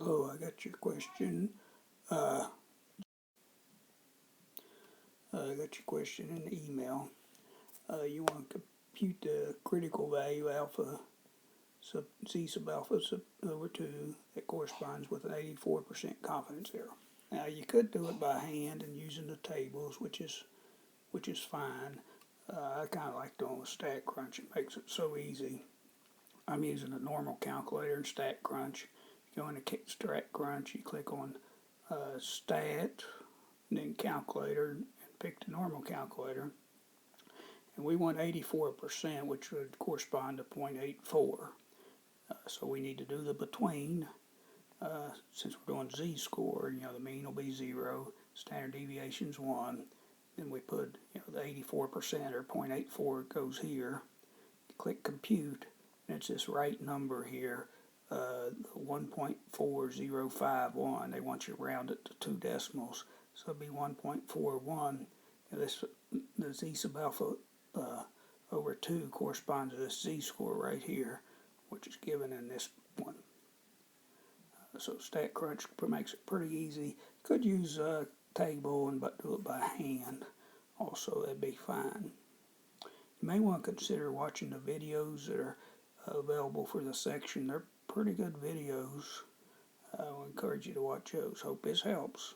Hello, I got your question. I got your question in the email. You want to compute the critical value alpha sub z sub alpha sub over 2 that corresponds with an 84% confidence interval. Now you could do it by hand and using the tables, which is fine. I kind of like doing with StatCrunch. It makes it so easy. I'm using a normal calculator in StatCrunch. You go into StatCrunch, you click on Stat, and then Calculator, and pick the normal calculator. And we want 84%, which would correspond to 0.84. So we need to do the between. Since we're doing z-score, the mean will be 0, standard deviation is 1. Then we put, the 84% or 0.84 goes here. You click compute, and it's this right number here, 1.4051. They want you to round it to 2 decimals, so it'll be 1.41. The z sub alpha over 2 corresponds to this z-score right here, which is given in this one. So StatCrunch makes it pretty easy. Could use a table but do it by hand. Also, that'd be fine. You may want to consider watching the videos that are available for the section. They're pretty good videos. I would encourage you to watch those. Hope this helps.